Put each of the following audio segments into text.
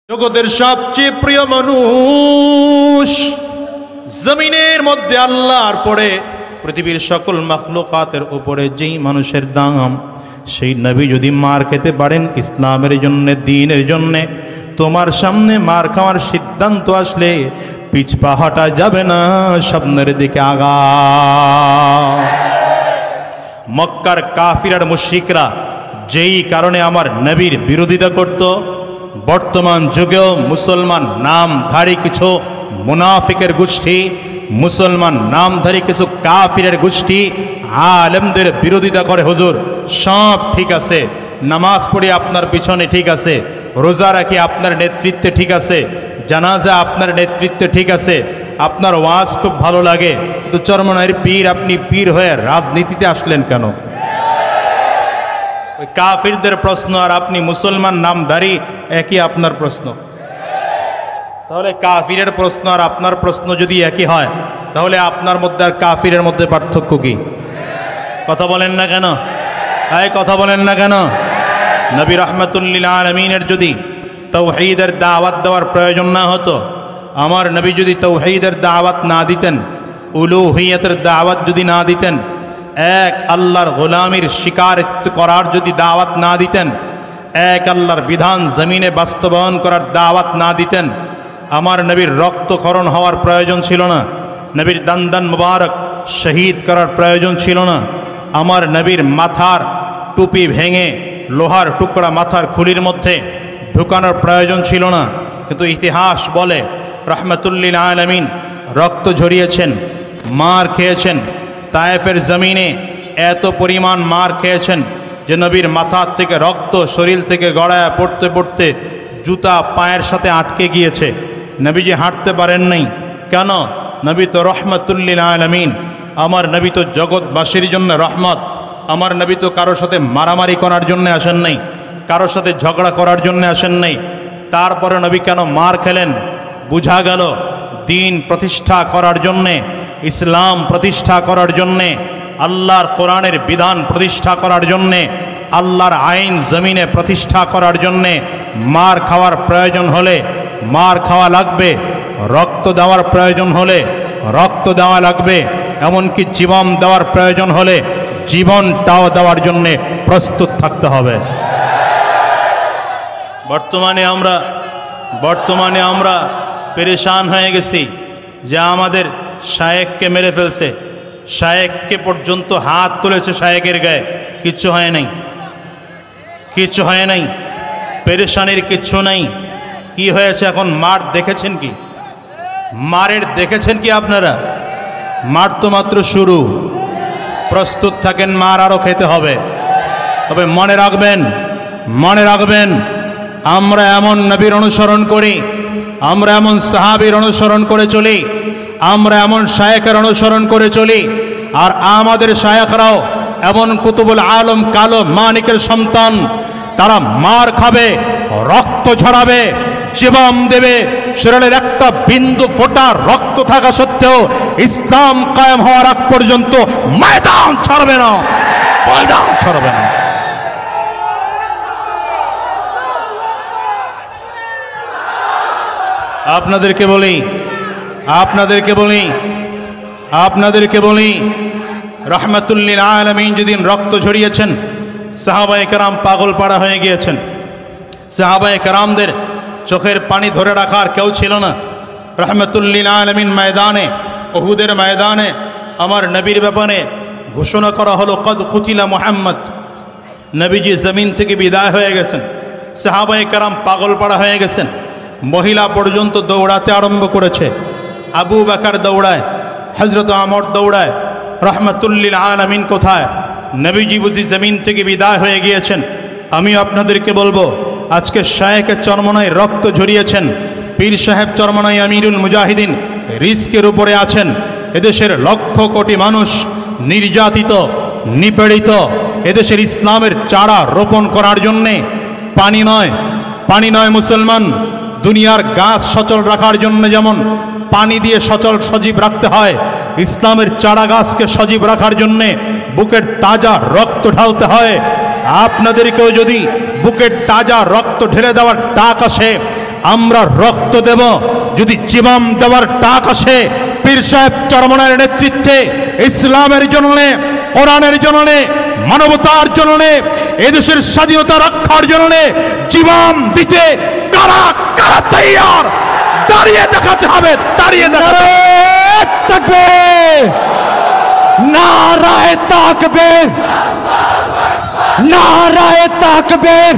জগতের সবচেয়ে প্রিয় মানুষ, জমিনের মধ্যে আল্লাহর পরে পৃথিবীর সকল মাখলুকাতের উপরে যেই মানুষের দাম, সেই নবী যদি মার খেতে পারেন ইসলামের জন্য, দ্বীনের জন্য, তোমার সামনে মার খাওয়ার সিদ্ধান্ত আসলে পিছপা হাঁটা যাবে না, সামনের দিকে আগা। মক্কার কাফির আর মুশরিকরা যেই কারণে আমার নবীর বিরোধিতা করত, বর্তমান যুগেও মুসলমান নামধারী কিছু মুনাফিকের গোষ্ঠী, মুসলমান নামধারী কিছু কাফিরের গোষ্ঠী আলেমদের বিরোধিতা করে। হুজুর সব ঠিক আছে, নামাজ পড়ি আপনার পিছনে ঠিক আছে, রোজা রাখি আপনার নেতৃত্বে ঠিক আছে, জানাজা আপনার নেতৃত্বে ঠিক আছে, আপনার ওয়াজ খুব ভালো লাগে, তো চরমনাইয়ের পীর, আপনি পীর হয়ে রাজনীতিতে আসলেন কেন? ওই কাফিরদের প্রশ্ন আর আপনি মুসলমান নামধারী একই আপনার প্রশ্ন। তাহলে কাফিরের প্রশ্ন আর আপনার প্রশ্ন যদি একই হয়, তাহলে আপনার মধ্যে আর কাফিরের মধ্যে পার্থক্য কি? কথা বলেন না কেন? কথা বলেন না কেন? নবী রাহমাতুল লিল আলামিনের যদি তাওহীদের দাওয়াত দেওয়ার প্রয়োজন না হতো, আমার নবী যদি তাওহীদের দাওয়াত না দিতেন, উলুহিয়তের দাওয়াত যদি না দিতেন, এক আল্লাহর গোলামির শিকার করার যদি দাওয়াত না দিতেন, এক আল্লাহর বিধান জমিনে বাস্তবায়ন করার দাওয়াত না দিতেন, আমার নবীর রক্তক্ষরণ হওয়ার প্রয়োজন ছিল না, নবীর দান্দান মুবারক শহীদ করার প্রয়োজন ছিল না, আমার নবীর মাথার টুপি ভেঙে লোহার টুকরা মাথার খুলির মধ্যে ঢুকানোর প্রয়োজন ছিল না। কিন্তু ইতিহাস বলে রাহমাতুল লিল আলামিন রক্ত ঝরিয়েছেন, মার খেয়েছেন, তায়েফের জমিনে এত পরিমাণ মার খেয়েছেন যে নবীর মাথার থেকে রক্ত শরীর থেকে গড়ায় পড়তে পড়তে জুতা পায়ের সাথে আটকে গিয়েছে। নবীজি হাঁটতে পারেন নাই। কেন? নবী তো রাহমাতুল লিল আলামিন, আমার নবী তো জগৎবাসীর জন্য রহমত। আমার নবী তো কারোর সাথে মারামারি করার জন্য আসেন নাই, কারোর সাথে ঝগড়া করার জন্য আসেন নাই। তারপরে নবী কেন মার খেলেন? বুঝা গেল দ্বীন প্রতিষ্ঠা করার জন্যে, ইসলাম প্রতিষ্ঠা করার জন্যে, আল্লাহর কোরআনের বিধান প্রতিষ্ঠা করার জন্যে, আল্লাহর আইন জমিনে প্রতিষ্ঠা করার জন্যে মার খাওয়ার প্রয়োজন হলে মার খাওয়া লাগবে, রক্ত দেওয়ার প্রয়োজন হলে রক্ত দেওয়া লাগবে, এমনকি জীবন দেওয়ার প্রয়োজন হলে জীবনটাও দেওয়ার জন্যে প্রস্তুত থাকতে হবে। বর্তমানে আমরা পেরেশান হয়ে গেছি যে আমাদের শায়েককে মেরে ফেলছে, শায়েককে পর্যন্ত হাত তুলেছে শায়েকের গায়ে, কিচ্ছু হয় নাই, কিচ্ছু হয় নাই, পেরেশানির কিচ্ছু নাই। কি হয়েছে এখন? মার দেখেছেন কি? মারের দেখেছেন কি আপনারা? মার তো মাত্র শুরু। প্রস্তুত থাকেন, মার আরো খেতে হবে। তবে মনে রাখবেন আমরা এমন নবীর অনুসরণ করি, আমরা এমন সাহাবীর অনুসরণ করে চলি, আমরা এমন শায়েখের অনুসরণ করে চলি, আর আমাদের শায়েখরাও এমন কুতুবুল আলম কালো মানিকের সন্তান। তারা মার খাবে, রক্ত ঝরাবে, জীবন দেবে, শরীরের একটা বিন্দু ফোঁটা রক্ত থাকা সত্ত্বেও ইসলাম কায়েম হওয়ার আগ পর্যন্ত ময়দান ছাড়বে না, ময়দান ছাড়বে না। আপনাদেরকে বলি রাহমাতুল লিল আলামিন যেদিন রক্ত ঝরিয়েছেন, সাহাবায়ে কেরাম পাগল পাড়া হয়ে গিয়েছেন। সাহাবায়ে কেরামদের চোখের পানি ধরে রাখার কেউ ছিল না। রাহমাতুল লিল আলামিন ময়দানে, উহুদের ময়দানে আমার নবীর ব্যাপারে ঘোষণা করা হলো, কদ কুতিলা মুহাম্মদ। নবীজি জমিন থেকে বিদায় হয়ে গেছেন। সাহাবায়ে কেরাম পাগল পাড়া হয়ে গেছেন। মহিলা পর্যন্ত দৌড়াতে আরম্ভ করেছে। আবু বকর দৌড়ায়, হযরত ওমর দৌড়ায়। রাহমাতুল লিল আলামিন কোথায়? নবীজি বুঝি জমিন থেকে বিদায় হয়ে গিয়েছেন। আমি আপনাদেরকে বলবো, আজকে শায়েখের চরমনায় রক্ত ঝরিয়েছেন, পীর সাহেব চরমনায় আমিরুল মুজাহিদিন রিস্কের উপরে আছেন। এদেশের লক্ষ কোটি মানুষ নির্যাতিত, নিপীড়িত। এদেশের ইসলামের চারা রোপণ করার জন্যে পানি নয় মুসলমান, দুনিয়ার গাছ সচল রাখার জন্য যেমন পানি দিয়ে সচল সজীব রাখতে হয়, ইসলামের চারা গাছকে সজীব রাখার জন্যে বুকের তাজা রক্ত ঢালতে হয়। আপনাদেরকেও যদি বুকের তাজা রক্ত ঢেলে দেওয়ার ডাক আসে, আমরা রক্ত দেব। যদি জীবন দেওয়ার ডাক আসে পীর সাহেব চরমনের নেতৃত্বে ইসলামের জন্য, কোরআনের জন্য, মানবতার জন্য, এদেশের স্বাধীনতা রক্ষার জন্য জীবন দিতে কারা কারা তৈয়ার? দাঁড়িয়ে দেখাতে হবে, দাঁড়িয়ে দেখাতে হবে। তাকবীর, নারায়ে তাকবীর, নারায়ে তাকবীর।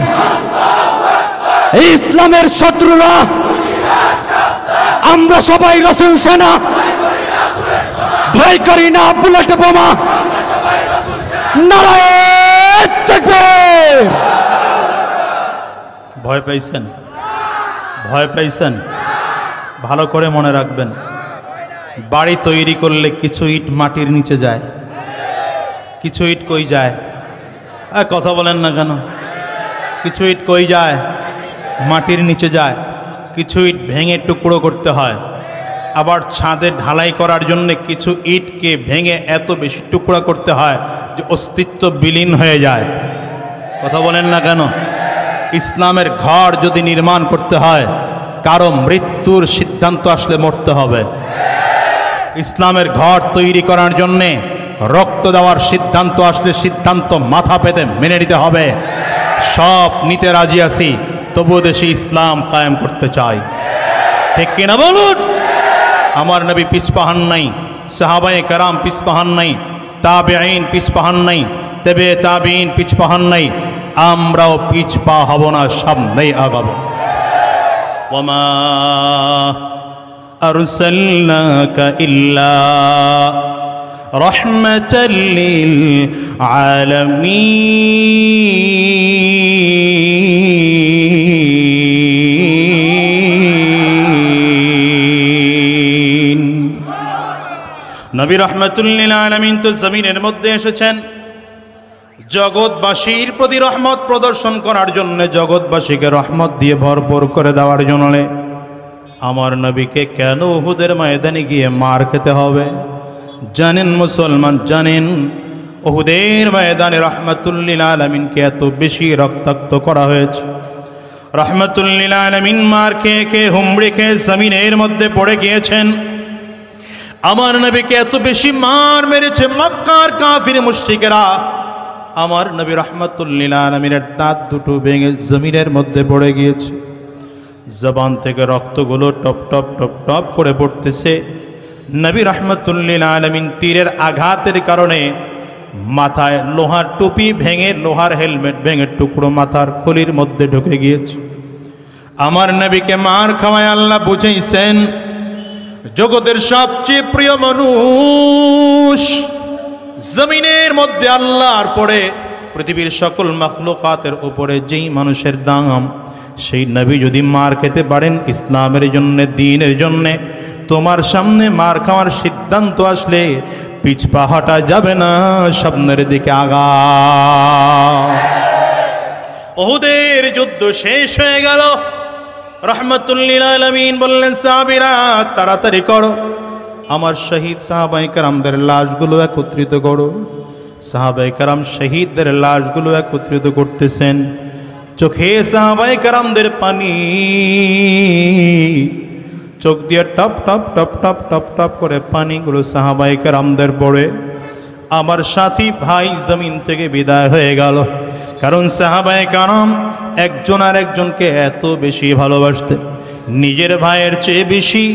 ইসলামের শত্রুরা আমরা সবাই রাসূল সেনা, ভয় করি না বুলেট বোমা। নারায়ে তাকবীর। ভয় পাইছেন? ভয় পাইছেন? ভালো করে মনে রাখবেন, বাড়ি তৈরি করলে কিছু ইট মাটির নিচে যায়, কিছু ইট কই যায়? কথা বলেন না কেন? কিছু ইট কই যায়? মাটির নিচে যায়। কিছু ইট ভেঙে টুকরো করতে হয়। আবার ছাদে ঢালাই করার জন্য কিছু ইটকে ভেঙে এত বেশি টুকরা করতে হয় যে অস্তিত্ব বিলীন হয়ে যায়। কথা বলেন না কেন? ইসলামের ঘর যদি নির্মাণ করতে হয়, কারো মৃত্যুর সিদ্ধান্ত আসলে মরতে হবে। ইসলামের ঘর তৈরি করার জন্যে রক্ত দেওয়ার সিদ্ধান্ত আসলে সিদ্ধান্ত মাথা পেতে মেনে নিতে হবে। সব নিতে রাজি আছি, তবুও দেশে ইসলাম কায়েম করতে চাই। ঠিক কিনা বলুন? আমার নবী পিছপাহান নাই, সাহাবায়ে কেরাম পিছপাহান নাই, তাবেঈন পিছপাহান নাই, তবে তাবেঈন পিছপাহান নাই। আমরাও পিছপা হব না, সামনেই আগাবো। ওয়ামা আরসালনাকা ইল্লা রাহমাতাল লিল আলামিন। নবী রাহমাতুল লিল আলামিন তো জমিনের মধ্যে এসেছেন জগৎবাসীর প্রতি রহমত প্রদর্শন করার জন্য, জগৎবাসীকে রহমত দিয়ে ভরপুর করে দেওয়ার জন্য। আমার নবীকে কেন উহুদের ময়দানে গিয়ে মার খেতে হবে? জানেন মুসলমান, জানেন উহুদের ময়দানে রাহমাতুল লিল আলামিনকে এত বেশি রক্তাক্ত করা হয়েছে। রাহমাতুল লিল আলামিন মার খেয়ে খেয়ে হুমড়ি খেয়ে জমিনের মধ্যে পড়ে গিয়েছেন। আমার নবীকে এত বেশি মার মেরেছে মক্কার কাফির মুশরিকেরা। আমার নবী রাহমাতুল লিল আলামিনের দাঁত দুটো ভেঙে জমিনের মধ্যে পড়ে গিয়েছে। জবান থেকে রক্তগুলো টপ টপ টপ টপ করে পড়তেছে। নবী রাহমাতুল লিল আলামিন তীরের আঘাতের কারণে মাথায় লোহার টুপি ভেঙে, লোহার হেলমেট ভেঙে টুকরো মাথার খুলির মধ্যে ঢুকে গিয়েছে। আমার নবীকে মার খাওয়ায় আল্লাহ বুঝাইছেন, জগতের সবচেয়ে প্রিয় মানুষ জমিনের মধ্যে আল্লাহর পরে পৃথিবীর সকল মাখলুকাতের উপরে যেই মানুষের দাম, সেই নবী যদি মার খেতে পারেন ইসলামের জন্য, দ্বীনের জন্য, তোমার সামনে মার খাওয়ার সিদ্ধান্ত আসলে পিছপা হটা যাবে না, সামনের দিকে আগা। উহুদের যুদ্ধ শেষ হয়ে গেল। রাহমাতুল লিল আলামিন বললেন, সাহাবীরা তাড়াতাড়ি করো, আমার শহীদ সাহাবায়ে কেরামদের লাশগুলো একত্রিত করো। সাহাবায়ে কেরাম শহীদদের লাশগুলো একত্রিত করতেছেন। চোখে সাহাবায়ে কেরামদের পানি, চোখ দিয়ে top top top top top top করে পানিগুলো সাহাবায়ে কেরামদের পড়ে। আমার সাথী ভাই জমিন থেকে বিদায় হয়ে গেল। কারণ সাহাবায়ে কেরাম একজন আর একজনকে এত বেশি ভালোবাসতেন, নিজের ভাইয়ের চেয়ে বেশি,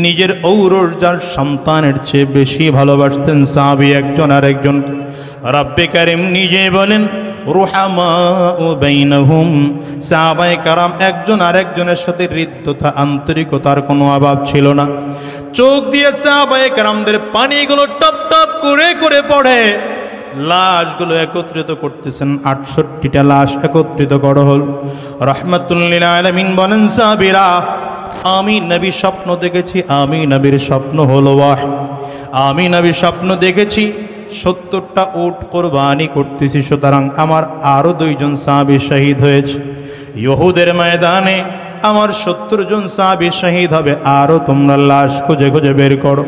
নিজের ঔরজার সন্তানের চেয়ে বেশি ভালোবাসতেন সাহাবী একজন আর একজন। রব্বে কারীম নিজে বলেন, রুহামাউ বাইনহুম, সাহাবায়ে কেরাম একজন আর একজনের সাথে হৃদ্যতা, আন্তরিকতার কোনো অভাব ছিল না। চোখ দিয়ে সাহাবায়ে কেরামদের পানিগুলো টপ টপ করে করে পড়ে। লাশগুলো একত্রিত করতেছেন, 68টা লাশ একত্রিত করা হল। রাহমাতুল লিল আলামিন বলেন, সাহাবীরা আমি নবী স্বপ্ন দেখেছি, আমি নবীর স্বপ্ন হলো ওয়াহী। আমি নবী স্বপ্ন দেখেছি 70টা উট কোরবানি করতেছি, সুতরাং আমার আরো 2 জন সাহাবী শহীদ হয়েছে। ইহুদের ময়দানে আমার 70 জন সাহাবী শহীদ হবে, আরো তোমরা লাশ খুঁজে খুঁজে বের করো।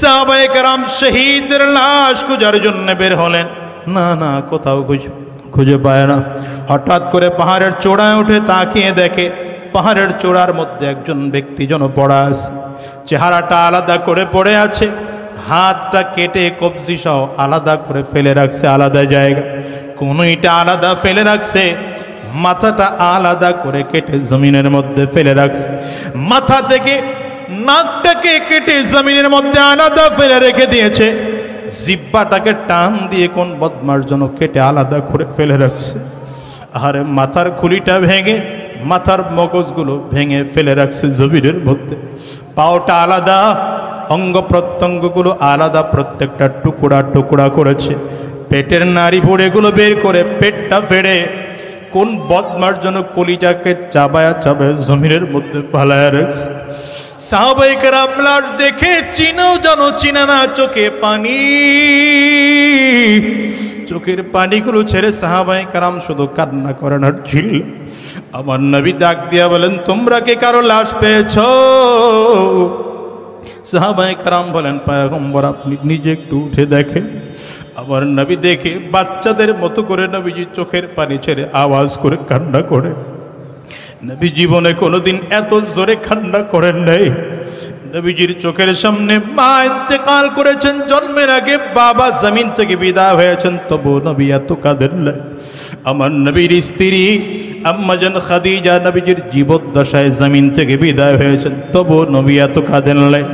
সাহাবায়ে কেরাম শহীদদের লাশ খোঁজার জন্য বের হলেন। না না, কোথাও খুঁজে পায় না। হঠাৎ করে পাহাড়ের চূড়ায় উঠে তাকিয়ে দেখে পাহাড়ের চূড়ার মধ্যে একজন ব্যক্তি যেন পড়া আছে, চেহারাটা আলাদা করে পড়ে আছে, হাতটা কেটে কবজি সহ আলাদা করে ফেলে রাখছে আলাদা জায়গা, কনুইটা আলাদা ফেলে রাখছে, মাথাটা আলাদা করে কেটে জমিনের মধ্যে ফেলে রাখছে, মাথা থেকে নাকটাকে কেটে জমিনের মধ্যে আলাদা ফেলে রেখে দিয়েছে, জিহ্বাটাকে টান দিয়ে কোন বদমার জন্য কেটে আলাদা করে ফেলে রাখছে। আরে মাথার খুলিটা ভেঙে মাথার মগজগুলো ভেঙে ফেলে রাখছে জমিনের মধ্যে, পাওটা আলাদা, অঙ্গ প্রত্যঙ্গগুলো আলাদা, প্রত্যেকটা টুকরা টুকরা করেছে, পেটের নাড়ি ভুঁড়িগুলো বের করে পেটটা ফেড়ে কোন বদমার জন্য কলিজাকে চাবায়া চাবায়া জমিনের মধ্যে ফালায়া রাখছে। সাহাবায়ে কেরাম লাশ দেখে চিনাও জানো চিনা না, চোখে পানি, চোখের পানিগুলো ছেড়ে সাহাবায়ে কেরাম শুধু কান্না করেন আর ঝিল। আমার নবী ডাক দিয়া বলেন, তোমরা কে কারো লাশ পেয়েছো? সাহাবায়ে কেরাম বলেন, পয়গম্বর আপনি নিজে একটু উঠে দেখেন। আমার নবী দেখে বাচ্চাদের মতো করে নবীজি চোখের পানি ছেড়ে আওয়াজ করে কান্না করে। নবী জীবনে কোনোদিন এত জোরে কান্না করেন নাই। নবীজির চোখের সামনে মা ইন্তেকাল করেছেন, জন্মের আগে বাবা জমিন থেকে বিদায় হয়েছেন, তবু নবী এত কাঁদেন নাই। আমার নবীর স্ত্রী আম্মাজান খাদিজা নবীজির জীবদ্দশায় জমিন থেকে বিদায় হয়েছেন, তবু নবী এত কাঁদেন নাই।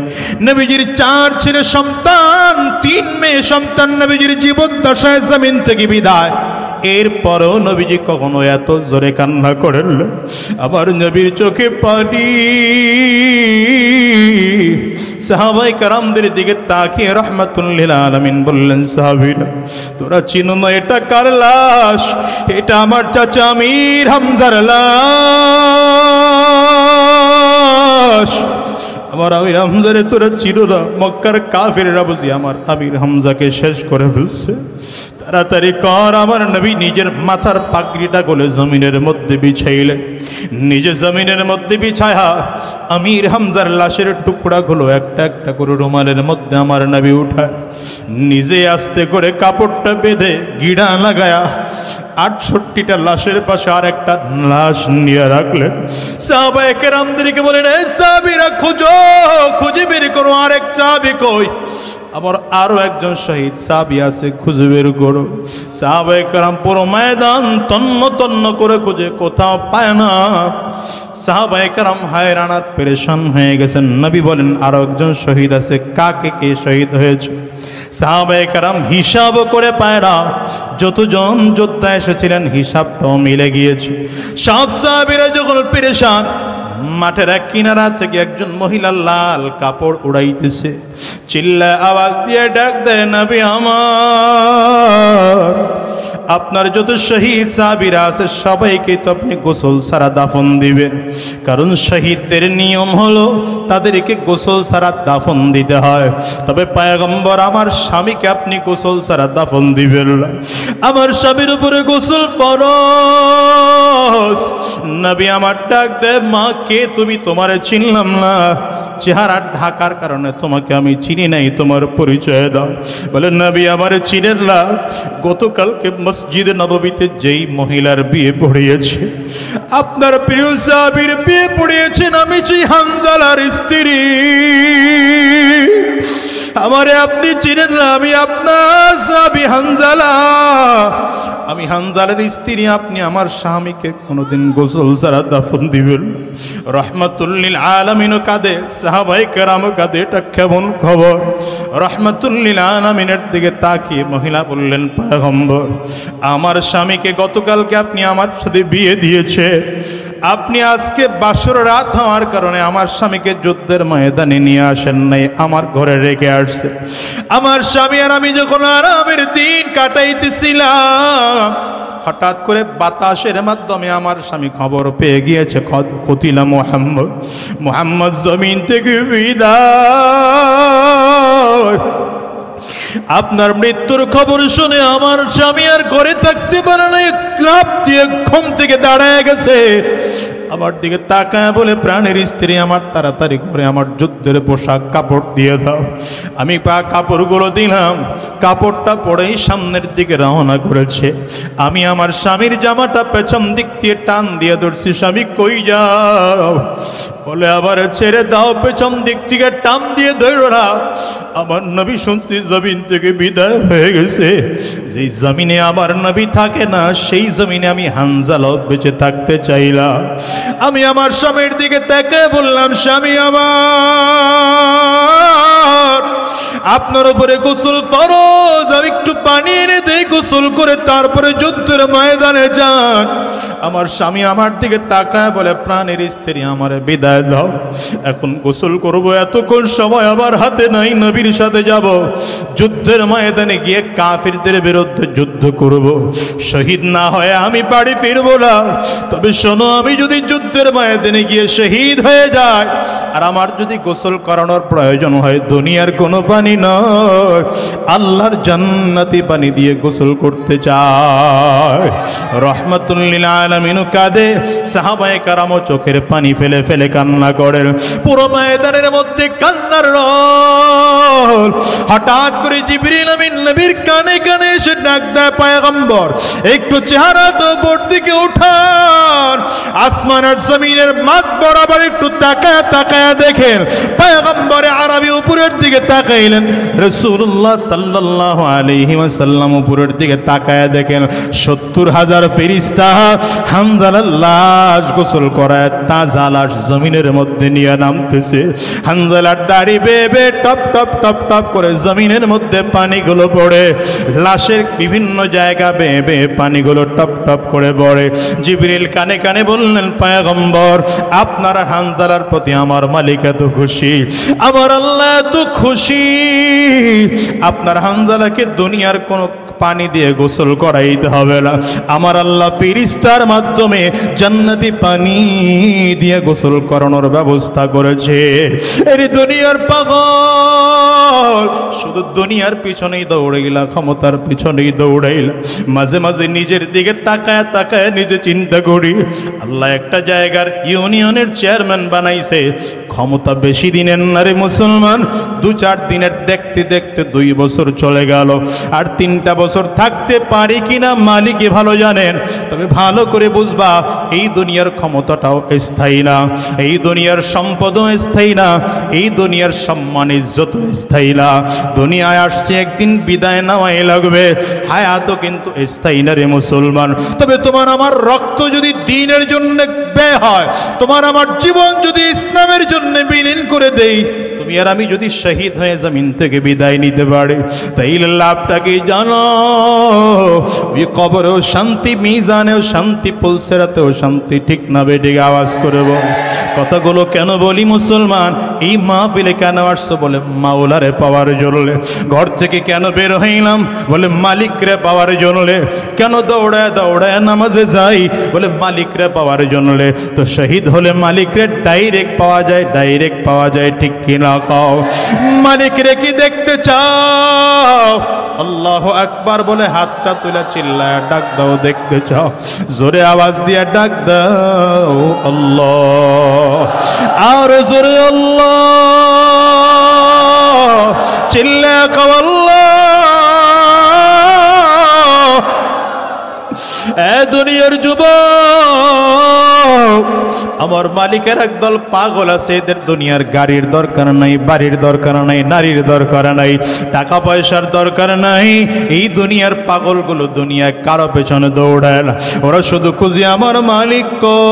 নবীজির 4 ছেলে সন্তান, 3 মেয়ে সন্তান নবীজির জীবদ্দশায় জমিন থেকে বিদায়, এরপরও নবীজি কখনো এত জোরে কান্না করেন না। আমার নবীর চোখে পানি। সাহাবায়ে কেরামদের দিকে তাকিয়ে রাহমাতুল লিল আলামিন বললেন, সাহাবীরা তোরা চিনো না এটা কার লাশ? এটা আমার চাচা আমির হামজার লাশ। আমার আমির হামজারে তোরা চিনো না? মক্কার কাফিররা বুঝি আমার আমির হামজাকে শেষ করে ফেলছে। তাড়াতাড়ি কর। আমার নবী নিজের মাথার পাগড়িটা গলে জমিনের মধ্যে বিছাইলেন। নিজে জমিনের মধ্যে বিছায়া আমির হামজার লাশের টুকরাগুলো একটা একটা করে রুমালের মধ্যে আমার নবী উঠায়, নিজে আস্তে করে কাপড়টা বেঁধে গিড়া লাগায়া 68টা লাশের পাশে আর একটা লাশ নিয়ে রাখলেন। সাহাবায়ে কেরামদেরকে বলেন, এই সাহাবীরা খুঁজো, খুঁজে বের করো আরেক সাহাবী কই। আবার আরো একজন শহীদ সাহাবী আছে, খুঁজে বের করো। সাহাবায়ে কেরাম পুরো ময়দান তন্ন তন্ন করে খুঁজে কোথাও পায় না। সাহাবায়ে কেরাম হায়রান আর পেরেশান হয়ে গেছেন। নবী বলেন, আরো একজন শহীদ আছে, কাকে কে শহীদ হয়েছে? সাহাবায়ে কেরাম হিসাব করে পায় না। যতজন যোদ্ধা এসেছিলেন হিসাবটাও মিলে গিয়েছে। সব সাহাবীরা যখন পেরেশান, মাঠের এক কিনারা থেকে একজন মহিলা লাল কাপড় উড়াইতেছে, চিল্লায় আওয়াজ দিয়ে ডাক দেয়, নবী আমার, আপনার যত শহীদ সাহাবীরা আছে সবাইকে তো আপনি গোসল ছাড়া দাফন দিবেন, কারণ শহীদদের নিয়ম হলো তাদেরকে গোসল ছাড়া দাফন দিতে হয়। তবে পয়গম্বর আমার স্বামীকে আপনি গোসল ছাড়া দাফন দিবেন না, আমার স্বামীর উপরে গোসল ফরজ। নবী আমার ডাক দেয়, মা কে তুমি? তোমারে চিনলাম না, চেহারা ঢাকার কারণে তোমাকে আমি চিনি নাই, তোমার পরিচয় দাও। বলে, নবী আমারে চিনেন না? গতকালকে মসজিদে নববীতে যেই মহিলার বিয়ে পড়িয়েছে, আপনার প্রিয় সাহাবীর বিয়ে পড়িয়েছেন, আমি সেই হানজালার স্ত্রী। আমারে আপনি চিনেন না? আমি আপনার সাহাবী হানজালা, আমি হানজালার স্ত্রী। আপনি আমার স্বামীকে কোনোদিন গোসল ছাড়া দাফন দিবেন না। রাহমাতুল লিল আলামিন কাঁদে, সাহাবায়ে কেরাম কাঁদে। এটা কেমন খবর? রাহমাতুল লিল আলামিনের দিকে তাকিয়ে মহিলা বললেন, পয়গম্বর আমার স্বামীকে গতকালকে আপনি আমার সাথে বিয়ে দিয়েছে, আপনি আজকে বাসর রাত হওয়ার কারণে আমার স্বামীকে যুদ্ধের ময়দানে নিয়ে আসেন নাই, আমার ঘরে রেখে আসছে। আমার স্বামী আর আমি যখন আরামের দিন কাটাইতেছিলাম, হঠাৎ করে বাতাসের মাধ্যমে আমার স্বামী খবর পেয়ে গিয়েছে, কতিলা মুহাম্মদ, মুহাম্মদ জমিন থেকে বিদায়। আপনার মৃত্যুর খবর শুনে আমার স্বামী আর ঘরে থাকতে পারে না, ক্লাব দিয়ে ঘুম থেকে দাঁড়ায় গেছে। আমার দিকে তাকায় বলে, প্রাণের স্ত্রী আমার, তাড়াতাড়ি করে আমার যুদ্ধের পোশাক কাপড় দিয়ে দাও। আমি কাপড়গুলো দিলাম, কাপড়টা পরেই সামনের দিকে রওনা করেছে। আমি আমার স্বামীর জামাটা পেছন দিক দিয়ে টান দিয়ে ধরছি, স্বামী কই যাও? বলে আবার ছেড়ে দাও, পেছন দিক থেকে টান দিয়ে ধরো না। আমার নবী শুনছি জমিন থেকে বিদায় হয়ে গেছে। যেই জমিনে আমার নবী থাকে না, সেই জমিনে আমি হানজালাও বেঁচে থাকতে চাইলাম। আমি আমার স্বামীর দিকে তাকিয়ে বললাম, স্বামী আমার, আপনার উপরে গোসল ফরজ, আমি একটু পানি এনে দেই, গোসল করে তারপরে যুদ্ধের ময়দানে যান। আমার স্বামী আমার দিকে তাকায় বলে, প্রাণের স্ত্রী আমার বিদায় দাও, এখন গোসল করব, এতক্ষণ সময় আবার হাতে নাই, নবীর সাথে যাব, যুদ্ধের ময়দানে গিয়ে কাফিরদের বিরুদ্ধে যুদ্ধ করব, শহীদ না হয়ে আমি বাড়ি ফিরব না। তবে শোনো, আমি যদি যুদ্ধের ময়দানে গিয়ে শহীদ হয়ে যাই আর আমার যদি গোসল করানোর প্রয়োজন হয়, দুনিয়ার কোনো পানি নয়, আল্লাহর জান্নাতি পানি দিয়ে গোসল করতে চায়। রহমাতুল লিল আলামিন কাঁদে, সাহাবায়ে কেরামও চোখের পানি ফেলে ফেলে কান্না করেন। পুরো ময়দানের মধ্যে কান্নার রোল। হঠাৎ করে জিবরিল আমিন নবীর কানে কানে এসে ডাক দেয়, পয়গম্বর একটু চেহারা তো উপর দিকে উঠান, আসমান আর জমিনের মাঝ বরাবর একটু তাকায়া তাকায়া দেখেন। পয়গম্বরে আরবি উপরের দিকে তাকাইলেন, রাসূলুল্লাহ সাল্লাল্লাহু আলাইহি ওয়াসাল্লাম উপরের দিকে তাকায়া দেখেন ৭০,০০০ ফেরেশতা হানজালার লাশ গোসল করায় তাজা লাশ জমিনের মধ্যে নিয়ে নামতেছে। হানজালার দাড়ি বেয়ে বেয়ে টপ টপ টপ টপ করে জমিনের মধ্যে পানিগুলো পড়ে, লাশের বিভিন্ন জায়গা বেয়ে বেয়ে পানিগুলো টপ টপ করে পড়ে। জিবরিল কানে কানে বললেন, পয়গম্বর আপনার হানজালার প্রতি আমার মালিক এত খুশি, আমার আল্লাহ এত খুশি, আপনার হানজালাকে দুনিয়ার কোনো পানি দিয়ে গোসল করাইতে হবে না, আমার আল্লাহ ফেরেশতার মাধ্যমে জান্নাতি পানি দিয়ে গোসল করানোর ব্যবস্থা করেছে। এই দুনিয়ার পাগল, শুধু দুনিয়ার পিছনেই দৌড়াইলা, ক্ষমতার পিছনেই দৌড়াইলা, মাঝে মাঝে নিজের দিকে তাকায় তাকায় নিজে চিন্তা করি, আল্লাহ একটা জায়গার ইউনিয়নের চেয়ারম্যান বানাইছে, ক্ষমতা বেশি দিনের না রে মুসলমান, ২-৪ দিনের দেখতে দেখতে ২ বছর চলে গেল, আর ৩টা বছর থাকতে পারি কিনা মালিকই ভালো জানেন। তবে ভালো করে বুঝবা, এই দুনিয়ার ক্ষমতাটাও স্থায়ী না, এই দুনিয়ার সম্পদও স্থায়ী না, এই দুনিয়ার সম্মান ইজ্জত স্থায়ী না। দুনিয়ায় আসছে একদিন বিদায় নেওয়াই লাগবে, হায়াতও কিন্তু স্থায়ী না রে মুসলমান। তবে তোমার আমার রক্ত যদি দ্বীনের জন্য ব্যয় হয়, তোমার আমার জীবন যদি ইসলামের জন্য বিলীন করে দেই, তুমি আর আমি যদি শহীদ হয়ে জমিন থেকে বিদায় নিতে পারি, তাইলে লাভটা কি জানো? ওই কবরেও শান্তি, মিজানেও শান্তি, পুলসেরাতেও শান্তি। ঠিক না বেঠিক? আওয়াজ করে বল। কথাগুলো কেন বলি মুসলমান? এই মাহফিলে কেন আসছো? বলে মাওলারে পাওয়ার জন্য। ঘর থেকে কেন বের হইলাম? বলে মালিকরে পাওয়ার জন্য। কেন দৌড়ায় দৌড়ায় নামাজে যাই? বলে মালিকরে পাওয়ার জন্য। তো শহীদ হলে মালিকরে ডাইরেক্ট পাওয়া যায়, ডাইরেক্ট পাওয়া যায়, ঠিক কিনা খাও? মালিকরে কি দেখতে চাও? আল্লাহু আকবার বলে হাতটা তুলে চিল্লায় ডাক দাও, দেখতে চাও? জোরে আওয়াজ দিয়ে ডাক দাও আল্লাহ, আর জোরে আল্লাহ, চিল্লায় খাও আল্লাহ। এ দুনিয়ার যুবক, আমার মালিকের একদল পাগল আছে, এদের দুনিয়ার গাড়ির দরকার নাই, বাড়ির দরকার নাই, নারীর দরকার নাই, টাকা পয়সার দরকার নাই। এই দুনিয়ার পাগলগুলো দুনিয়ায় কারো পেছনে দৌড়ায় না, ওরা শুধু খুঁজে আমার মালিক কই।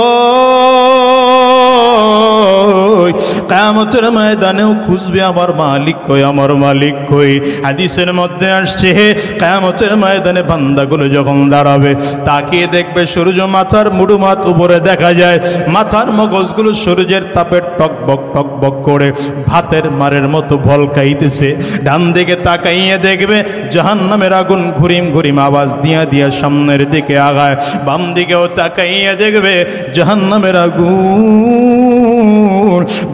কিয়ামতের ময়দানেও খুঁজবে আমার মালিক কই, আমার মালিক কই। হাদিসের মধ্যে আসছে, কিয়ামতের ময়দানে বান্দাগুলো যখন দাঁড়াবে, তাকিয়ে দেখবে সূর্য মাথার মুড়ু মাথ উপরে দেখা যায়, মাথার মগজগুলো সূর্যের তাপে টকবক টকবক করে ভাতের মারের মতো ভলকাইতেছে। ডান দিকে তাকাইয়ে দেখবে জাহান্নামের আগুন ঘুরিম ঘুরিম আওয়াজ দিয়া দিয়া সামনের দিকে আগায়। বাম দিকেও তাকাইয়ে দেখবে জাহান্নামের আগুন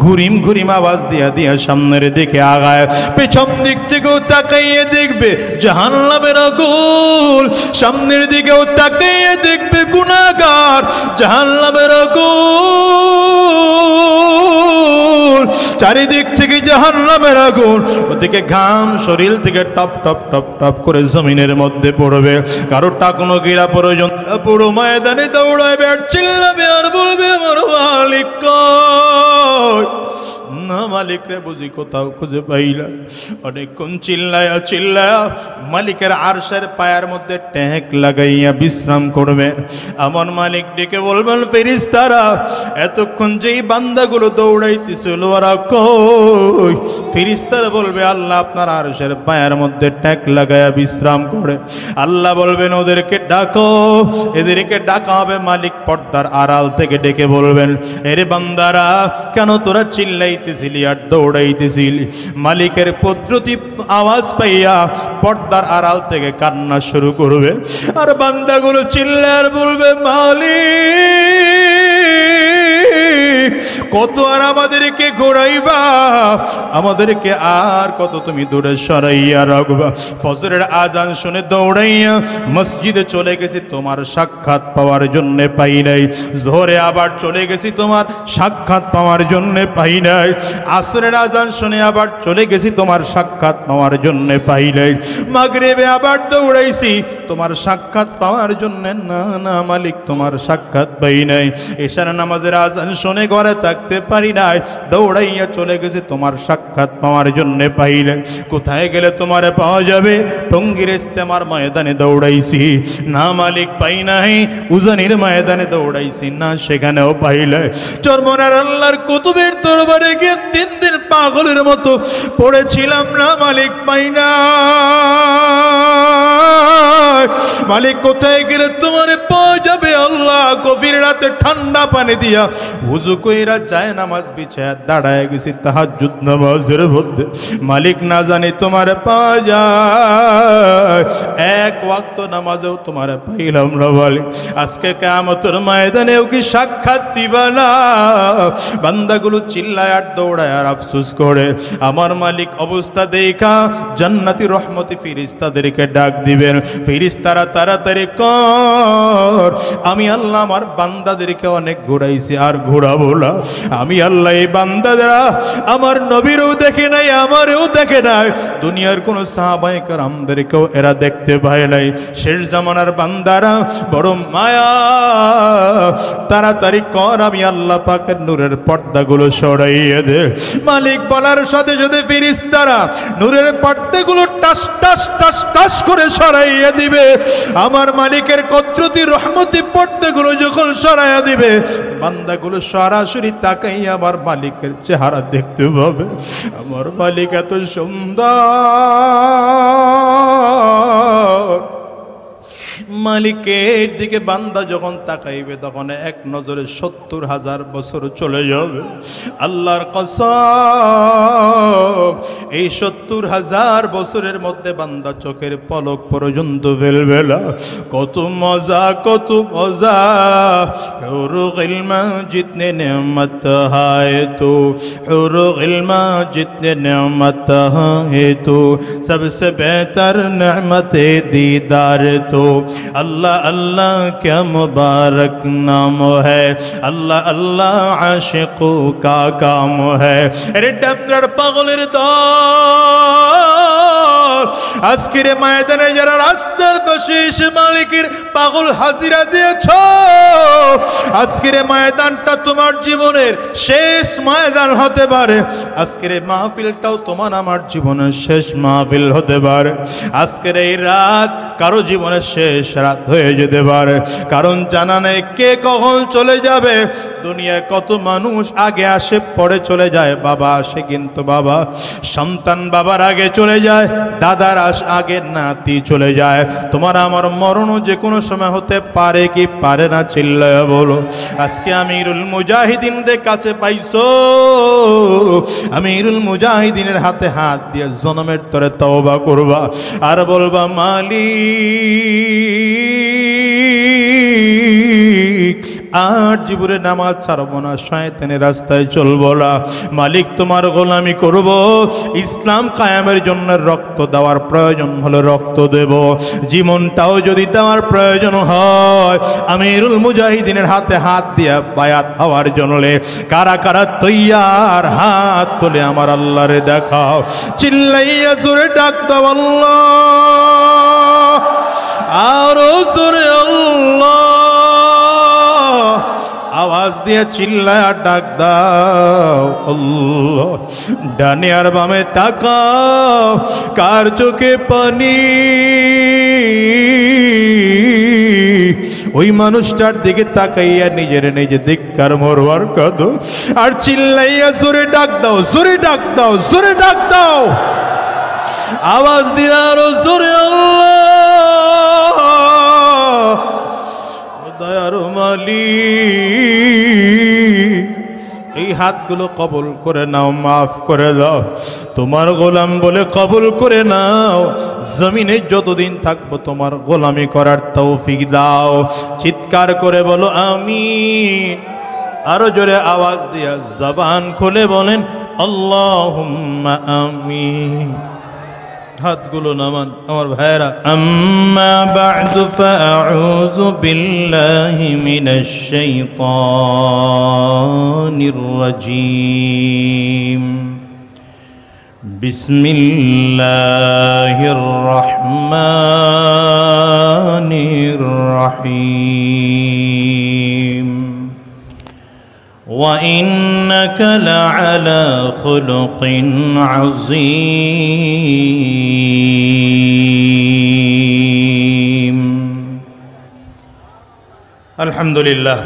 ঘুরিম ঘুরিম আওয়াজ দিয়া দিয়া সামনের দিকে আগায়, পেছন দিক থেকেও তাকাইয়ে দেখবে জাহান্নামের আগুন, সামনের দিকেও তাকাইয়ে দেখবে গুনাহগার জাহান্নামের আগুন, চারিদিক থেকে জাহান্নামের আগুন, ওদিকে ঘাম শরীর থেকে টপ টপ টপ টপ করে জমিনের মধ্যে পড়বে। কারো টাকনো গিরা প্রয়োজন, পুরো ময়দানে দৌড়াবে আর চিল্লাবে আর বলবে আমার মালিক কই? না মালিক রে বুঝি কোথাও খুঁজে পাইলা। অনেকক্ষণ চিল্লায়া চিল্লায়া মালিকের আরশের পায়ের মধ্যে ট্যাঁক লাগাইয়া বিশ্রাম করবে। আমার মালিক ডেকে বলবেন ফেরেশতারা এতক্ষণ যেই বান্দাগুলো দৌড়াইতেছিল ওরা কই? ফেরেশতারা বলবে আল্লাহ আপনার আরশের পায়ের মধ্যে ট্যাঁক লাগাইয়া বিশ্রাম করে। আল্লাহ বলবেন ওদেরকে ডাকো, এদেরকে ডাকা হবে। মালিক পর্দার আড়াল থেকে ডেকে বলবেন এরে বান্দারা কেন তোরা চিল্লাইতেছিলি আর দৌড়াইতেছিলি? মালিকের পদ্ধতি আওয়াজ পাইয়া পর্দার আড়াল থেকে কান্না শুরু করবে, আর বান্দাগুলো চিল্লায় আর বলবে মালিক কত আর আমাদেরকে ঘোরাইবা, আমাদেরকে আর কত তুমি দূরে সরাইয়া রাখবা। ফজরের আজান শুনে দৌড়াইয়া মসজিদে চলে গেছি তোমার সাক্ষাৎ পাওয়ার জন্য পাই নাই, জোহরে আবার চলে গেছি তোমার সাক্ষাৎ পাওয়ার জন্য পাই নাই, আসরের আজান শুনে আবার চলে গেছি তোমার সাক্ষাৎ পাওয়ার জন্য পাই নাই, মাগরিবে আবার দৌড়াইছি তোমার সাক্ষাৎ পাওয়ার জন্য, না না মালিক তোমার সাক্ষাৎ পাই নাই। এশার নামাজের আজান শুনে ঘরে থাকতে পারি নাই, দৌড়াইয়া চলে গেছে তোমার সাক্ষাৎ পাওয়ার জন্য পাই নাই। কোথায় গেলে তোমারে পাওয়া যাবে? টঙ্গীর ইস্তেমার ময়দানে দৌড়াইছি, না মালিক পাই নাই। উজানির ময়দানে দৌড়াইছি, না সেখানেও পাই নাই। চরমনার আল্লাহর কুতুবের দরবারে গিয়ে 3 দিন পাগলের মতো পড়েছিলাম, না মালিক পাই না। মালিক কোথায় গেলে তোমারে পাওয়া যাবে? আল্লাহ গভীর রাতে ঠান্ডা পানি দিয়া ওযু কইরা যায় নামাজ বিছায়া দাঁড়ায় গেছি তাহাজ্জুদ নামাজের মধ্যে, মালিক না জানি তোমারে পাওয়া যায়। এক ওয়াক্ত নামাজেও তোমারে পাইলাম না মালিক। আজকে কিয়ামতের ময়দানেও কি সাক্ষাৎ দিবা না? বান্দাগুলো চিল্লায় আর দৌড়ায় আর আফসোস করে। আমার মালিক অবস্থা দেখা জান্নাতি রহমতি ফেরেশতাদেরকে ডাক দিবেন, ফেরেশতারা তাড়াতাড়ি কর, আমি আল্লাহ আমার বান্দাদেরকে অনেক ঘোরাইছি আর ঘোরাবো না। আমি আল্লাহ এই বান্দাদেরা আমার নবীরও দেখে নাই, আমারও দেখে নাই, দুনিয়ার কোন সাহাবায়ে কেরামদেরকেও এরা দেখতে পায় নাই। শেষ জামানার বান্দারা বড় মায়া, তাড়াতাড়ি কর, আমি আল্লাহ পাকের নূরের পর্দাগুলো সরাইয়ে দে। মালিক বলার সাথে সাথে ফেরেশতারা নূরের পর্দাগুলো টাস টাস টাস টাস করে সরাইয়ে দিবে। আমার মালিকের কুদরতি রহমতি পর্দাগুলো যখন সরাইয়া দিবে, বান্দাগুলো সরাসরি তাকাই আমার মালিকের চেহারা দেখতে পাবে। আমার মালিক এত সুন্দর। মালিকের দিকে বান্দা যখন তাকাইবে তখন এক নজরে 70,000 বছর চলে যাবে। আল্লাহর কসম, এই 70,000 বছরের মধ্যে বান্দা চোখের পলক পর্যন্ত ফেলবে না। কত মজা, কত মজা। হুরুল ইলমা জিতনে নেমত হায় তো, হুরুল ইলমা জিতনে নেমত হায় তো, সবসে বেহতর নেমতে দीदार तो। अल्लाह अल्लाह क्या मुबारक नाम है, अल्लाह अल्लाह आशिकों का काम है। अरे डमर पागलेर दल, আজকের ময়দানে যারা রাস্তার পাশে এসে মালিকের পাগল হাজিরা দিয়েছো, আজকের ময়দানটা তোমার জীবনের শেষ ময়দান হতে পারে। আজকের মাহফিলটাও তোমার আমার জীবনের শেষ মাহফিল হতে পারে। আজকের এই রাত কারো জীবনের শেষ রাত হয়ে যেতে পারে, কারণ জানা নেই কে কখন চলে যাবে। দুনিয়ায় কত মানুষ আগে আসে পরে চলে যায়, বাবা আসে কিন্তু বাবা সন্তান বাবার আগে চলে যায়, দাদার আগে নাতি চলে যায়। তোমার আমার মরণও যে কোনো সময় হতে পারে কি পারে না? চিল্লায়া বলো। আজকে আমিরুল মুজাহিদিনের কাছে পাইছো, আমিরুল মুজাহিদিনের হাতে হাত দিয়ে জনমের তরে তওবা করবা আর বলবা মালিক আর জীবনে নামাজ ছাড়বো না, শয়তানের রাস্তায় চলবো না, মালিক তোমার গোলামি করব, ইসলাম কায়েমের জন্য রক্ত দেওয়ার প্রয়োজন হলে রক্ত দেব, জীবনটাও যদি দেওয়ার প্রয়োজন হয় আমিরুল মুজাহিদিনের হাতে হাত দিয়া বায়াত হওয়ার জন্য কারা কারা তৈয়ার হাত তুলে আমার আল্লাহরে দেখাও, চিল্লাইয়া জোরে ডাক দাও আল্লাহ, আরো জোরে আল্লাহ, আওয়াজ দিয়ে চিল্লায়া ডাক দাও আল্লাহ। ডানে আর বামে তাকাও, কার চোখে পানি ওই মানুষটার দিকে তাকাইয়া নিজের নিজে ধিক্কার মরবার কাঁদো আর চিল্লাইয়া জোরে ডাক দাও, জোরে ডাক দাও, জোরে ডাক দাও, আওয়াজ দিয়ে আরো জোরে আল্লাহ, দয়ার মালিক এই হাতগুলো কবুল করে নাও, মাফ করে দাও, তোমার গোলাম বলে কবুল করে নাও, জমিনে যতদিন থাকবো তোমার গোলামি করার তৌফিক দাও, চিৎকার করে বলো আমিন, আরো জোরে আওয়াজ দিয়া জবান খুলে বলেন আল্লাহুম্মা আমিন। হাতগুলো নামান আমার ভাইরা। আম্মা বা'দু ফাআউযু বিল্লাহি মিনাশ শাইতানির রাজীম। বিসমিল্লাহির রহমানির রহিম। وإنك لعلى خلق عظيم। الحمد لله।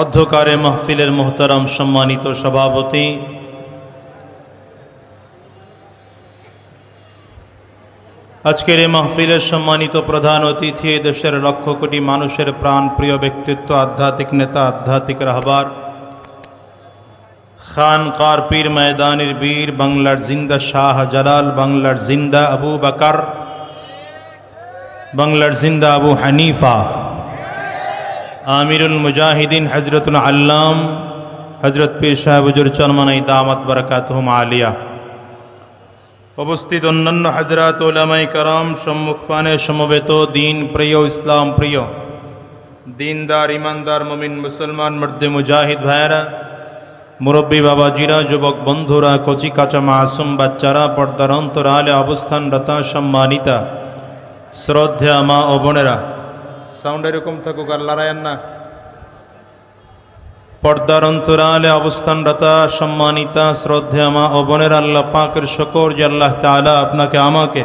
অধ্যকারে মাহফিলের মোহতারাম সম্মানিত সভাপতি, আজকের এই মাহফিলের সম্মানিত প্রধান অতিথি, দেশের লক্ষ কোটি মানুষের প্রাণ প্রিয় ব্যক্তিত্ব, আধ্যাত্মিক নেতা, আধ্যাত্মিক রাহবার, খানকার পীর, ময়দানের বীর, বাংলার জিন্দা শাহ জালাল, বাংলার জিন্দা আবু বকর, বাংলার জিন্দা আবু হানিফা, আমিরুল মুজাহিদিন হযরতুল আল্লাম হযরত পীর সাহেব হুজুর চরমনাই দামাত বরকাতুহুম আলিয়া, উপস্থিত অন্যান্য হযরত উলামায়ে কেরাম, সম্মুখপানে সমবেত দিন প্রিয়, ইসলাম প্রিয়, দিনদার, ইমানদার, মুমিন মুসলমান মর্দে মুজাহিদ ভাইরা, মুরব্বী বাবাজিরা, যুবক বন্ধুরা, কচি কাঁচা মাসুম বাচ্চারা, পর্দার অন্তরালে অবস্থানরতা সম্মানিতা শ্রদ্ধেয়া মা ও বোনেরা, সাউন্ড এরকম থাকুক আর লড়াইয়েন না, পর্দার অন্তরালে অবস্থানরতা সম্মানিতা শ্রদ্ধেয়া মা ও বোনের, আল্লাহ পাকের শুকর যে আল্লাহ তাআলা আপনাকে আমাকে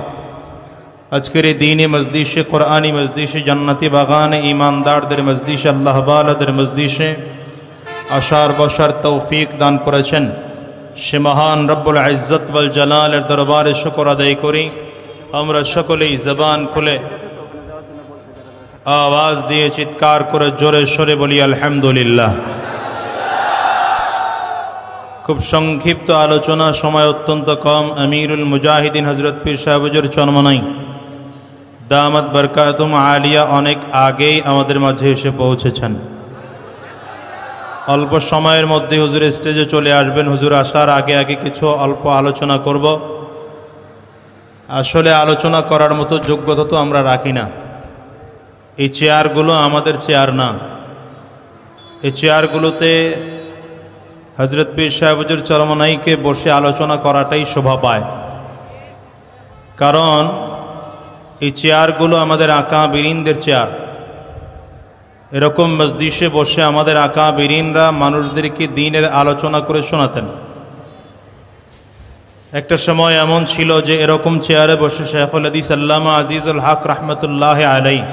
আজকের এই দ্বীনি মজলিসে, কোরআনী মজলিসে, জান্নাতি বাগানে, ঈমানদারদের মজলিসে, আল্লাহ ওয়ালাদের মজলিসে আসার বসার তৌফিক দান করেছেন। সে মহান রব্বুল ইজ্জত ওয়াল জালালের দরবারে শুকর আদায় করি। আমরা সকলেই জবান খুলে আওয়াজ দিয়ে চিৎকার করে জোরে সরে বলি আলহামদুলিল্লাহ। খুব সংক্ষিপ্ত আলোচনা, সময় অত্যন্ত কম। আমিরুল মুজাহিদিন হযরত পীর সাহেব হুজুর চরমনাই দামাত বরকাতুহুম আলিয়া অনেক আগেই আমাদের মাঝে এসে পৌঁছেছেন। অল্প সময়ের মধ্যে হুজুর স্টেজে চলে আসবেন। হুজুর আসার আগে আগে কিছু অল্প আলোচনা করব। আসলে আলোচনা করার মতো যোগ্যতা তো আমরা রাখি না। এই চেয়ারগুলো আমাদের চেয়ার না। এই চেয়ারগুলোতে হযরত পীর সাহেব হুজুর চরমনাইকে বসে আলোচনা করাটাই শোভা পায়, কারণ এই চেয়ারগুলো আমাদের আকাবিরিনদের চেয়ার। এরকম মজলিসে বসে আমাদের আকাবিরিনরা মানুষদেরকে দ্বীনের আলোচনা করে শোনাতেন। একটা সময় এমন ছিল যে এরকম চেয়ারে বসে শাইখুল হাদিস আল্লামা আজিজুল হক রহমতুল্লাহ আলাইহি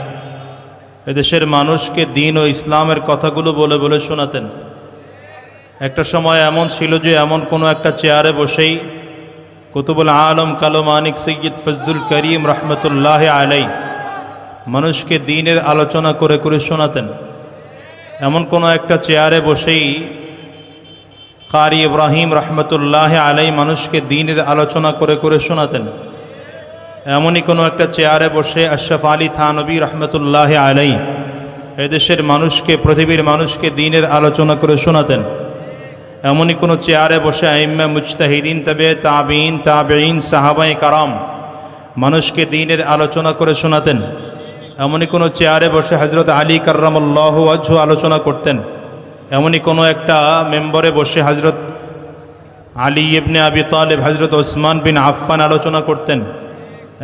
এদেশের মানুষকে দ্বীন ও ইসলামের কথাগুলো বলে বলে শোনাতেন। একটা সময় এমন ছিল যে এমন কোনো একটা চেয়ারে বসেই কুতুবুল আলম কালো মানিক সৈয়দ ফজলুল করিম রহমতুল্লাহ আলাইহি মানুষকে দ্বীনের আলোচনা করে করে শোনাতেন। এমন কোনো একটা চেয়ারে বসেই কারি ইব্রাহিম রহমতুল্লাহ আলাইহি মানুষকে দ্বীনের আলোচনা করে করে শোনাতেন। এমনই কোনো একটা চেয়ারে বসে আশরাফ আলী থানবী রহমতুল্লাহ আলাইহি এদেশের মানুষকে, পৃথিবীর মানুষকে দ্বীনের আলোচনা করে শোনাতেন। এমনই কোনো চেয়ারে বসে আইম্মা মুজতাহিদিন, তবে তাবিঈন, তাবেঈন, সাহাবায়ে কারাম মানুষকে দ্বীনের আলোচনা করে শোনাতেন। এমনই কোনো চেয়ারে বসে হযরত আলী কাররামাল্লাহু ওয়াজহু আলোচনা করতেন। এমনই কোনো একটা মেম্বরে বসে হযরত আলী ইবনে আবি তালেব, হযরত ওসমান বিন আফফান আলোচনা করতেন।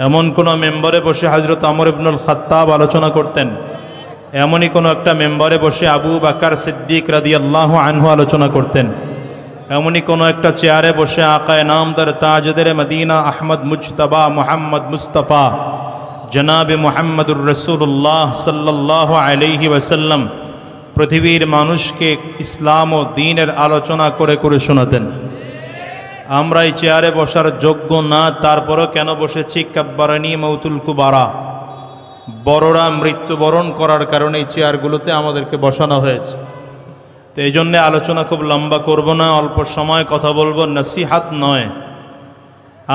এমন কোনো মেম্বরে বসে হযরত ওমর ইবনুল খাত্তাব আলোচনা করতেন। এমনই কোনো একটা মেম্বরে বসে আবু বকর সিদ্দিক রাদিয়াল্লাহু আনহু আলোচনা করতেন। এমনই কোনো একটা চেয়ারে বসে আকায়ে নামদার তাজদার মদিনা আহমদ মুজতবা মুহাম্মদ মুস্তাফা জনাবে মুহাম্মদুর রাসূলুল্লাহ সাল্লাল্লাহু আলাইহি ওয়াসাল্লাম পৃথিবীর মানুষকে ইসলাম ও দ্বীনের আলোচনা করে করে শোনাতেন। আমরা এই চেয়ারে বসার যোগ্য না, তারপরও কেন বসেছি? কাব্বারানি মৌতুল কুবারা, বড়রা মৃত্যুবরণ করার কারণে এই চেয়ারগুলোতে আমাদেরকে বসানো হয়েছে। তো এই জন্যে আলোচনা খুব লম্বা করব না, অল্প সময় কথা বলবো, নসিহাত নয়।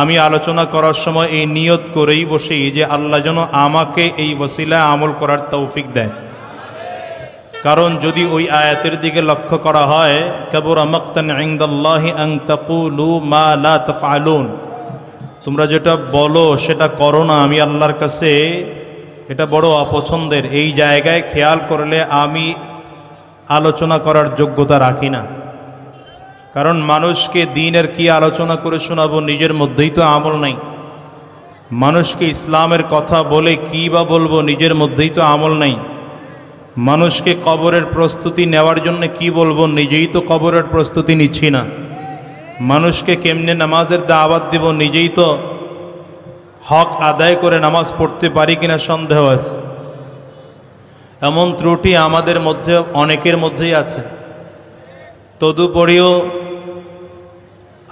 আমি আলোচনা করার সময় এই নিয়ত করেই বসি যে আল্লাহ যেন আমাকে এই ওসিলায় আমল করার তৌফিক দেয়। কারণ যদি ওই আয়াতের দিকে লক্ষ্য করা হয়, কাবুরা মাকতান ইনদাল্লাহি আন তাকুলু মা লা তাফআলুন, তোমরা যেটা বলো সেটা করো না, আমি আল্লাহর কাছে এটা বড় অপছন্দের। এই জায়গায় খেয়াল করলে আমি আলোচনা করার যোগ্যতা রাখি না। কারণ মানুষকে দ্বীনের কি আলোচনা করে শোনাবো? নিজের মধ্যেই তো আমল নাই। মানুষকে ইসলামের কথা বলে কি বা বলবো? নিজের মধ্যেই তো আমল নাই। মানুষকে কবরের প্রস্তুতি নেওয়ার জন্য কি বলবো? নিজেই তো কবরের প্রস্তুতি নিচ্ছি না। মানুষকে কেমনে নামাজের দাওয়াত দিব? নিজেই তো হক আদায় করে নামাজ পড়তে পারি কিনা সন্দেহ আছে। এমন ত্রুটি আমাদের মধ্যে অনেকের মধ্যেই আছে। তদুপরিও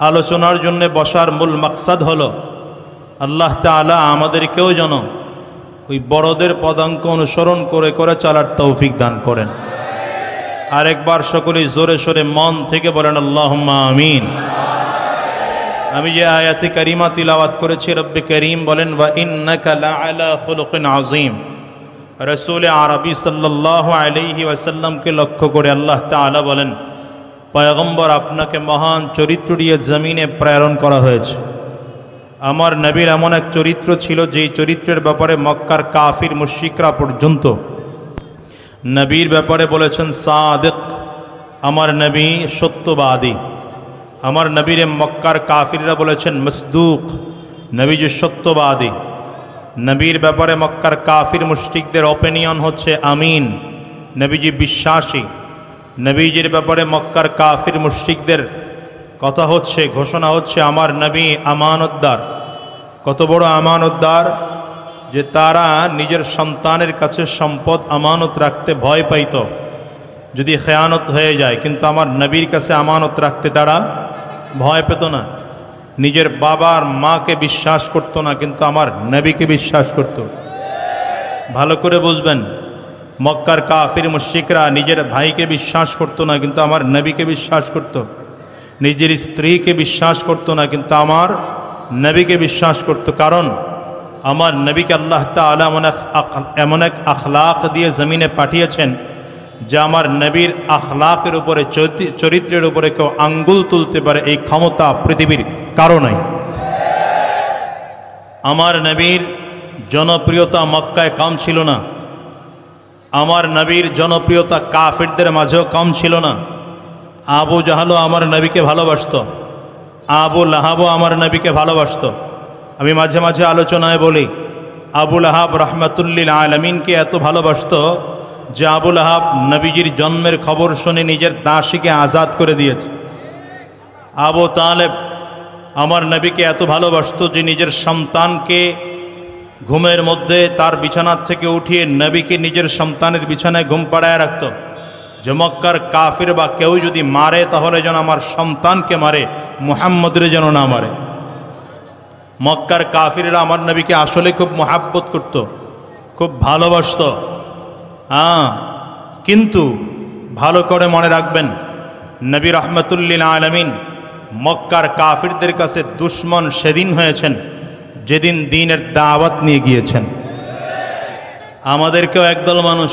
আলোচনার জন্য বসার মূল মাকসাদ হলো আল্লাহ তাআলা আমাদেরকেও যেন ওই বড়দের পদাঙ্ক অনুসরণ করে করে চলার তৌফিক দান করেন। আরেকবার সকলেই জোরে সোরে মন থেকে বলেন আল্লাহুম্মা আমিন। আমি যে আয়াতে কারিমা তিলাওয়াত করেছি, রব্বে করিম বলেন ওয়া ইন্নাকা লাআলা খুলুকিন আযীম। রাসূল আরবি সাল্লাল্লাহু আলাইহি ওয়াসাল্লামকে লক্ষ্য করে আল্লাহ তাআলা বলেন, পয়গম্বর আপনাকে মহান চরিত্র দিয়ে জমিনে প্রেরণ করা হয়েছে। আমার নবীর এমন এক চরিত্র ছিল যেই চরিত্রের ব্যাপারে মক্কার কাফির মুশরিকরা পর্যন্ত নবীর ব্যাপারে বলেছেন সাদিক, আমার নবী সত্যবাদী। আমার নবীরে মক্কার কাফিররা বলেছেন মসদুক, নবী যে সত্যবাদী। নবীর ব্যাপারে মক্কার কাফির মুশরিকদের অপিনিয়ন হচ্ছে আমিন, নবীজি বিশ্বাসী। নবীজির ব্যাপারে মক্কার কাফির মুশরিকদের কথা হচ্ছে, ঘোষণা হচ্ছে আমার নবী আমানতদার। কত বড় আমানতদার যে তারা নিজের সন্তানের কাছে সম্পদ আমানত রাখতে ভয় পাইত যদি খেয়ানত হয়ে যায়, কিন্তু আমার নবীর কাছে আমানত রাখতে তারা ভয় পেত না। নিজের বাবার মাকে বিশ্বাস করতো না, কিন্তু আমার নবীকে বিশ্বাস করত। ভালো করে বুঝবেন, মক্কার কাফির মুশরিকরা নিজের ভাইকে বিশ্বাস করতো না, কিন্তু আমার নবীকে বিশ্বাস করত। নিজের স্ত্রীকে বিশ্বাস করতো না, কিন্তু আমার নবীকে বিশ্বাস করত। কারণ আমার নবীকে আল্লাহ তাআলা এমন এক আখলাক দিয়ে জমিনে পাঠিয়েছেন যা আমার নবীর আখলাকের উপরে, চরিত্রের উপরে কেউ আঙ্গুল তুলতে পারে এই ক্ষমতা পৃথিবীর কারো নাই। আমার নবীর জনপ্রিয়তা মক্কায় কম ছিল না। আমার নবীর জনপ্রিয়তা কাফিরদের মাঝেও কম ছিল না। আবু জাহালও আমার নবীকে ভালোবাসত, আবু লাহাবও আমার নবীকে ভালোবাসত। আমি মাঝে মাঝে আলোচনায় বলি, আবু লাহাব রহমাতুল্লিল আলামিনকে এত ভালোবাসত যে আবু লাহাব নবীজির জন্মের খবর শুনে নিজের দাসীকে আজাদ করে দিয়েছে। আবু তালেব আমার নবীকে এত ভালোবাসত যে নিজের সন্তানকে ঘুমের মধ্যে তার বিছানার থেকে উঠিয়ে নবীকে নিজের সন্তানের বিছানায় ঘুম পাড়ায় রাখত, যে মক্কার কাফির বা কেউ যদি মারে তাহলে যেন আমার সন্তানকে মারে, মুহাম্মদের যেন না মারে। মক্কার কাফিররা আমার নবীকে আসলে খুব মহাব্বত করত, খুব ভালোবাসত। কিন্তু ভালো করে মনে রাখবেন, নবী রহমতুল্লিল আলামিন মক্কার কাফিরদের কাছে দুশ্মন সেদিন হয়েছেন যেদিন দ্বীনের দাওয়াত নিয়ে গিয়েছেন। আমাদেরকেও একদল মানুষ